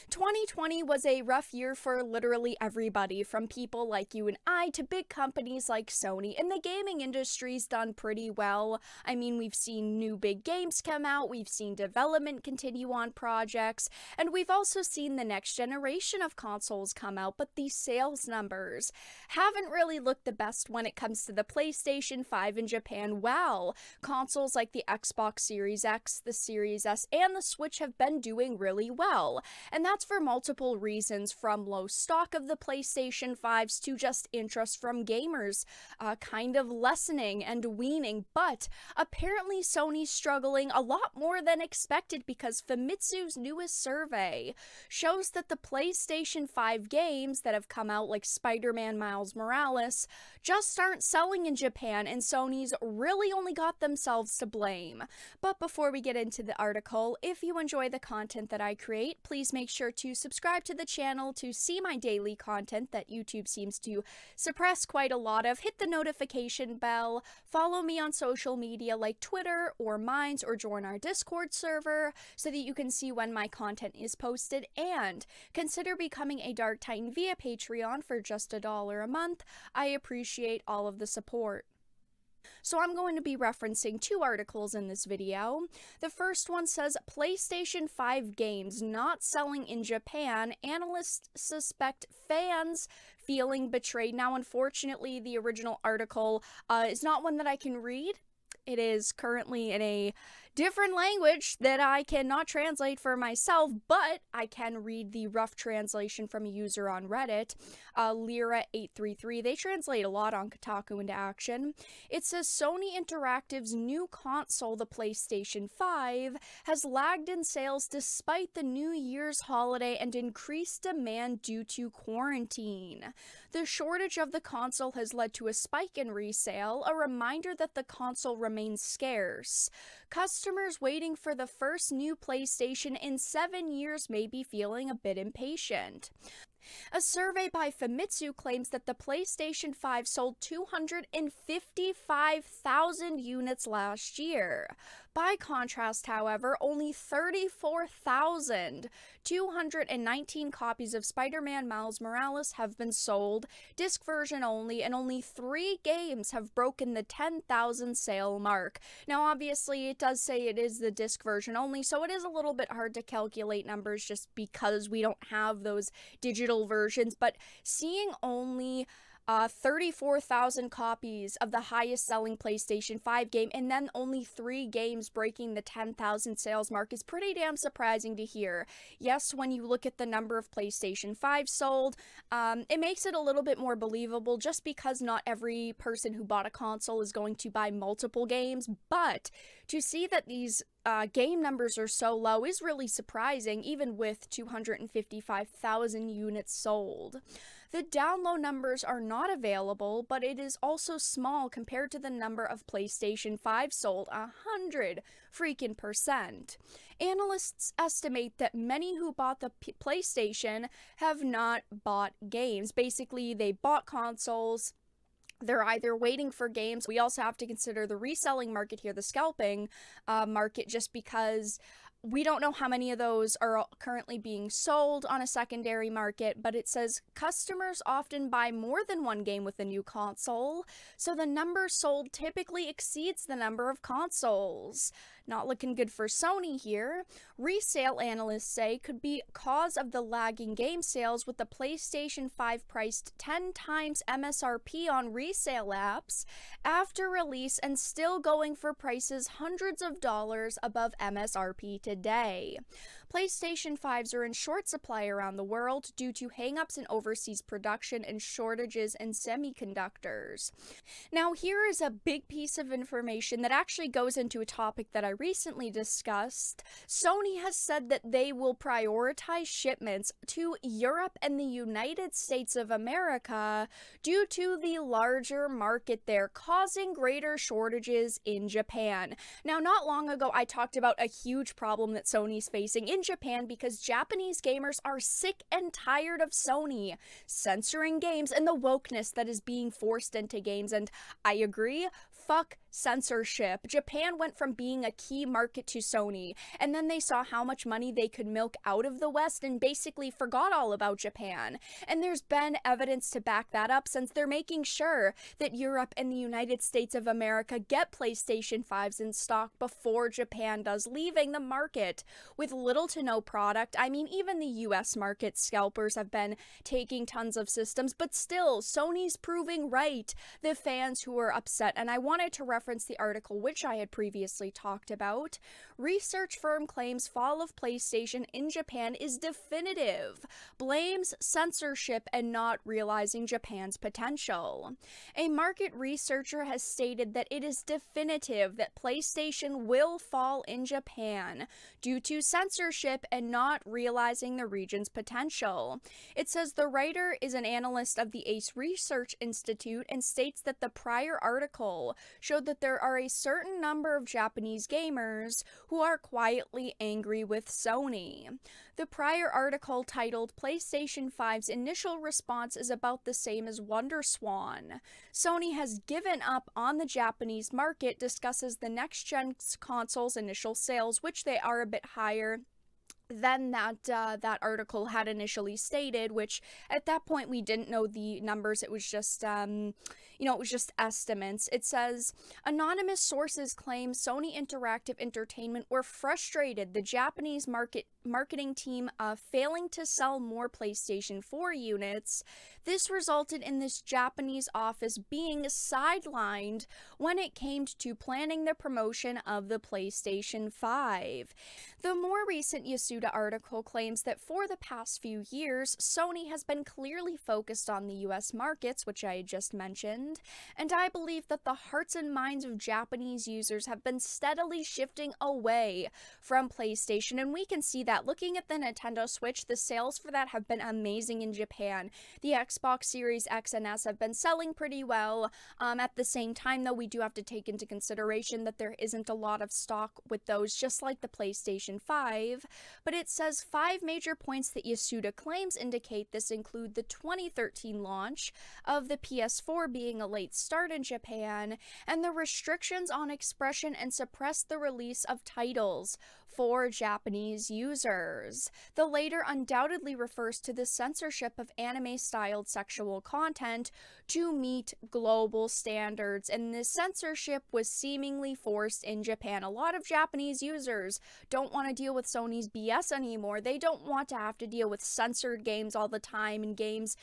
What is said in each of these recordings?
2020 was a rough year for literally everybody, from people like you and I to big companies like Sony, and the gaming industry's done pretty well. I mean, we've seen new big games come out, we've seen development continue on projects, and we've also seen the next generation of consoles come out, but the sales numbers haven't really looked the best when it comes to the PlayStation 5 in Japan. Wow, consoles like the Xbox Series X, the Series S, and the Switch have been doing really well. And that's for multiple reasons, from low stock of the PlayStation 5s to just interest from gamers kind of lessening and weaning. But apparently Sony's struggling a lot more than expected, because Famitsu's newest survey shows that the PlayStation 5 games that have come out, like Spider-Man Miles Morales, just aren't selling in Japan, and Sony's really only got themselves to blame. But before we get into the article, if you enjoy the content that I create, please make sure to subscribe to the channel to see my daily content that YouTube seems to suppress quite a lot of. Hit the notification bell, follow me on social media like Twitter or Minds, or join our Discord server so that you can see when my content is posted, and consider becoming a Dark Titan via Patreon for just $1 a month. I appreciate all of the support. So I'm going to be referencing two articles in this video. The first one says, PlayStation 5 games not selling in Japan, analysts suspect fans feeling betrayed. Now, unfortunately, the original article is not one that I can read. It is currently in a different language that I cannot translate for myself, but I can read the rough translation from a user on Reddit, Lyra833. They translate a lot on Kotaku into action. It says, Sony Interactive's new console, the PlayStation 5, has lagged in sales despite the New Year's holiday and increased demand due to quarantine. The shortage of the console has led to a spike in resale, a reminder that the console remains scarce. Customers waiting for the first new PlayStation in 7 years may be feeling a bit impatient. A survey by Famitsu claims that the PlayStation 5 sold 255,000 units last year. By contrast, however, only 34,219 copies of Spider-Man Miles Morales have been sold, disc version only, and only 3 games have broken the 10,000 sale mark. Now, obviously, it does say it is the disc version only, so it is a little bit hard to calculate numbers just because we don't have those digital versions, but seeing only 34,000 copies of the highest selling PlayStation 5 game, and then only 3 games breaking the 10,000 sales mark, is pretty damn surprising to hear. Yes, when you look at the number of PlayStation 5 sold, it makes it a little bit more believable, just because not every person who bought a console is going to buy multiple games, but to see that these game numbers are so low is really surprising, even with 255,000 units sold. The download numbers are not available, but it is also small compared to the number of PlayStation 5 sold, 100 freaking %. Analysts estimate that many who bought the PlayStation have not bought games. Basically, they bought consoles. They're either waiting for games. We also have to consider the reselling market here, the scalping market, just because we don't know how many of those are currently being sold on a secondary market, but it says customers often buy more than one game with a new console, so the number sold typically exceeds the number of consoles. Not looking good for Sony here. Resale analysts say could be cause of the lagging game sales, with the PlayStation 5 priced 10 times MSRP on resale apps after release and still going for prices hundreds of dollars above MSRP today. PlayStation 5s are in short supply around the world due to hangups in overseas production and shortages in semiconductors. Now, here is a big piece of information that actually goes into a topic that I recently discussed. Sony has said that they will prioritize shipments to Europe and the United States of America due to the larger market there, causing greater shortages in Japan. Now, not long ago, I talked about a huge problem that Sony's facing in Japan because Japanese gamers are sick and tired of Sony censoring games and the wokeness that is being forced into games, and I agree, fuck Censorship. Japan went from being a key market to Sony, and then they saw how much money they could milk out of the West and basically forgot all about Japan. And there's been evidence to back that up, since they're making sure that Europe and the United States of America get PlayStation 5s in stock before Japan does, leaving the market with little to no product. I mean, even the US market scalpers have been taking tons of systems, but still, Sony's proving right the fans who are upset. And I wanted to reference the article which I had previously talked about. Research firm claims fall of PlayStation in Japan is definitive, blames censorship and not realizing Japan's potential. A market researcher has stated that it is definitive that PlayStation will fall in Japan due to censorship and not realizing the region's potential. It says the writer is an analyst of the ACE Research Institute and states that the prior article showed that there are a certain number of Japanese gamers who are quietly angry with Sony. The prior article, titled PlayStation 5's Initial Response is About the Same as WonderSwan. Sony has given up on the Japanese market, discusses the next-gen console's initial sales, which they are a bit higher than that article had initially stated, which at that point we didn't know the numbers. It was just it was just estimates. It says anonymous sources claim Sony Interactive Entertainment were frustrated the Japanese marketing team failing to sell more PlayStation 4 units. This resulted in this Japanese office being sidelined when it came to planning the promotion of the PlayStation 5. The more recent Yasuda article claims that for the past few years, Sony has been clearly focused on the US markets, which I had just mentioned, and I believe that the hearts and minds of Japanese users have been steadily shifting away from PlayStation, and we can see that looking at the Nintendo Switch. The sales for that have been amazing in Japan. The Xbox Series X and S have been selling pretty well. At the same time, though, we do have to take into consideration that there isn't a lot of stock with those, just like the PlayStation 5. But it says 5 major points that Yasuda claims indicate this include the 2013 launch of the PS4 being a late start in Japan, and the restrictions on expression and suppress the release of titles for Japanese users. The later undoubtedly refers to the censorship of anime-styled sexual content to meet global standards, and this censorship was seemingly forced in Japan. A lot of Japanese users don't want to deal with Sony's BS anymore. They don't want to have to deal with censored games all the time, and games,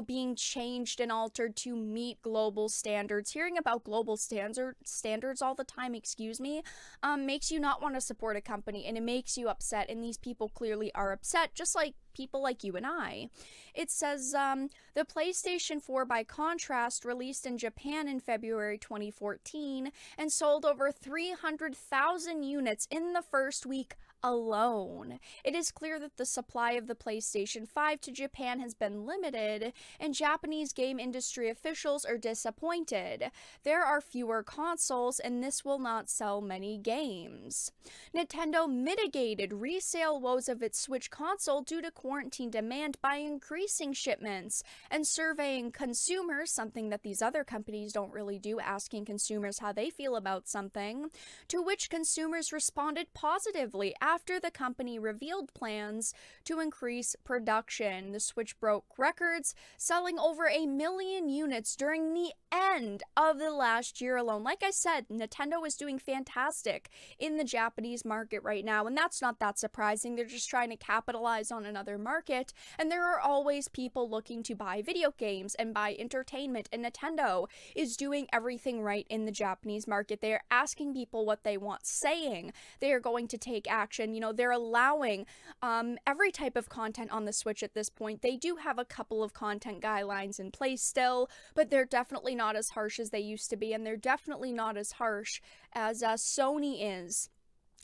being changed and altered to meet global standards. Hearing about global standards all the time, makes you not want to support a company, and it makes you upset, and these people clearly are upset, just like people like you and I. It says, the PlayStation 4, by contrast, released in Japan in February 2014 and sold over 300,000 units in the first week alone. It is clear that the supply of the PlayStation 5 to Japan has been limited, and Japanese game industry officials are disappointed. There are fewer consoles, and this will not sell many games. Nintendo mitigated resale woes of its Switch console due to quarantine demand by increasing shipments and surveying consumers, something that these other companies don't really do, asking consumers how they feel about something, to which consumers responded positively after the company revealed plans to increase production. The Switch broke records, selling over 1 million units during the end of the last year alone. Like I said, Nintendo is doing fantastic in the Japanese market right now, and that's not that surprising. They're just trying to capitalize on another market, and there are always people looking to buy video games and buy entertainment, and Nintendo is doing everything right in the Japanese market. They are asking people what they want, saying they are going to take action. They're allowing every type of content on the Switch at this point. They do have a couple of content guidelines in place still, but they're definitely not as harsh as they used to be, and they're definitely not as harsh as Sony is.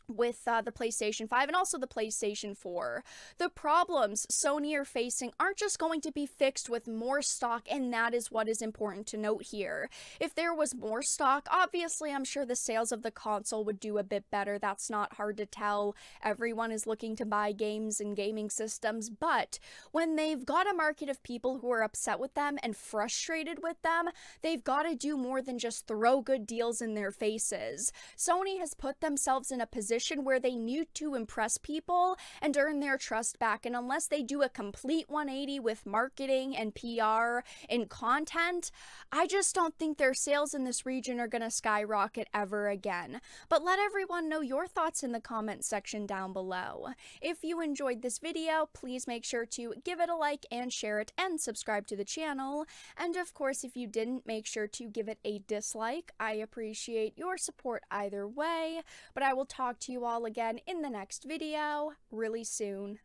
with the PlayStation 5 and also the PlayStation 4. The problems Sony are facing aren't just going to be fixed with more stock, and that is what is important to note here. If there was more stock, obviously I'm sure the sales of the console would do a bit better. That's not hard to tell. Everyone is looking to buy games and gaming systems, but when they've got a market of people who are upset with them and frustrated with them, they've got to do more than just throw good deals in their faces. Sony has put themselves in a position where they need to impress people and earn their trust back, and unless they do a complete 180 with marketing and PR and content, I just don't think their sales in this region are going to skyrocket ever again. But let everyone know your thoughts in the comment section down below. If you enjoyed this video, please make sure to give it a like and share it and subscribe to the channel. And of course, if you didn't, make sure to give it a dislike. I appreciate your support either way, but I will talk to you all again in the next video really soon.